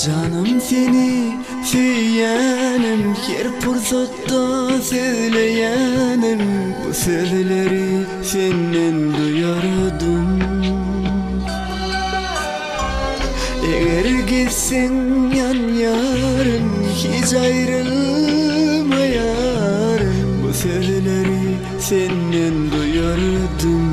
Canım seni söyleyenim, her fırsatta söyleyenim. Bu sözleri senden duyardım. Eğer gitsen yan yarın, hiç ayrılmayarım. Bu sözleri senden duyardım.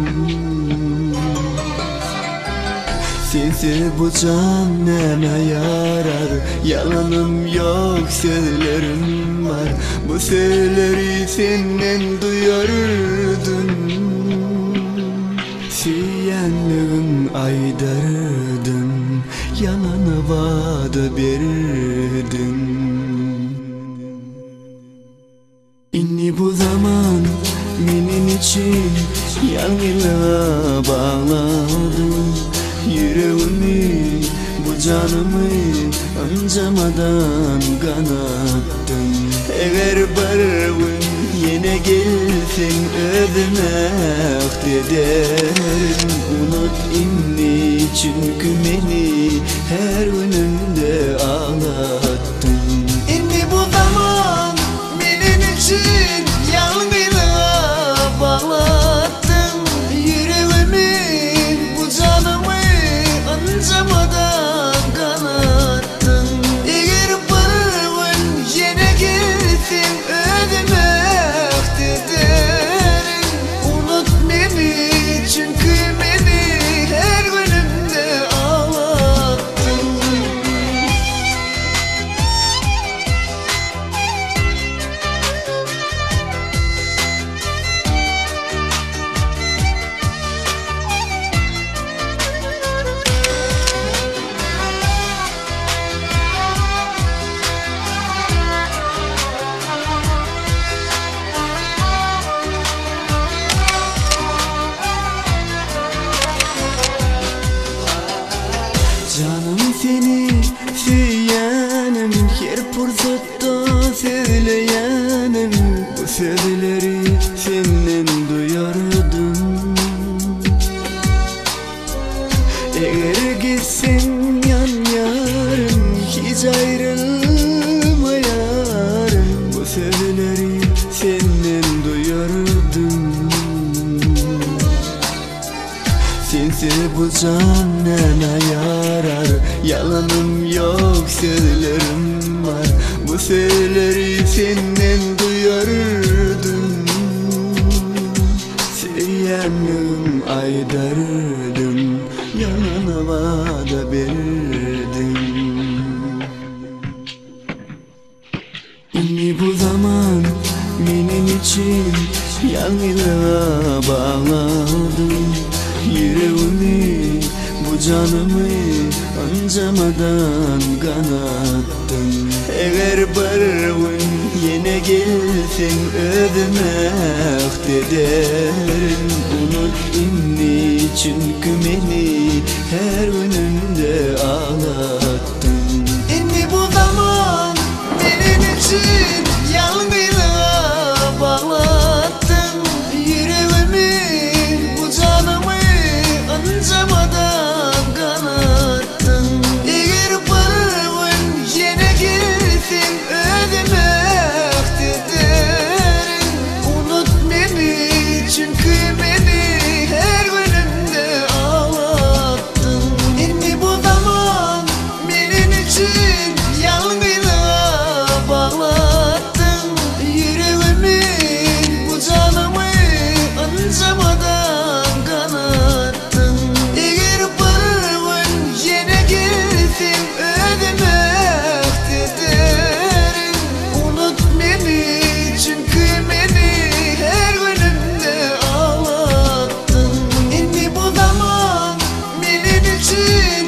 Sensiz bu can neme yarar, yalanım yok, sözlerim var. Bu sözleri senden duyardım. Süyenliğin aydardın, yalanı vadı verdin. İnni bu zaman benim için yalnızlığa bağladım. Yüreğimi, bu canımı ancamadan kanattın. Eğer barın yine gelsen özüme ederim. Unut inni, çünkü beni her günümde ağlattın. İnni bu zaman benim için yalnızlığa bağlattın. Yüreğimi, bu canımı ancamadan kanattın. Eğer barın yine gelsin özüme ederim. Unut beni, çünkü beni her günümde ağlattın. Canım seni söyleyenim, her fırsatta söyleyenim. Bu sözleri senden duyardım. Eğer gitsen yan yarın, hiç ayrılmayarım. Bu sözleri senden duyardım. Sensiz bu can neme yarar, yalanım yok, sözlerim var. Bu sözleri senden duyardım. Söyleyenim aydardım, yanına vada verdim. İnni bu zaman benim için yalnızlığa bağladım. Yüreğimi, bu canımı ancamadan kanattın. Eğer barın yine gelsen özüme ederim. Unut inni, çünkü beni her günümde ağlattın. İnni bu zaman benim için yalnızlığa bağlattın. Yüreğimi, bu canımı ancamadan kanattın. Eğer barın yine gelsin özüme ederim. Unut beni, çünkü beni her günümde ağlattın. İnni bu zaman benim için yalnızlığa bağlattın. Yüreğimi, bu canımı ancamadan kanattın. Eğer barın yine gelsin özüme ederim. Unut beni, çünkü beni her günümde ağlattın. İnni bu zaman benim için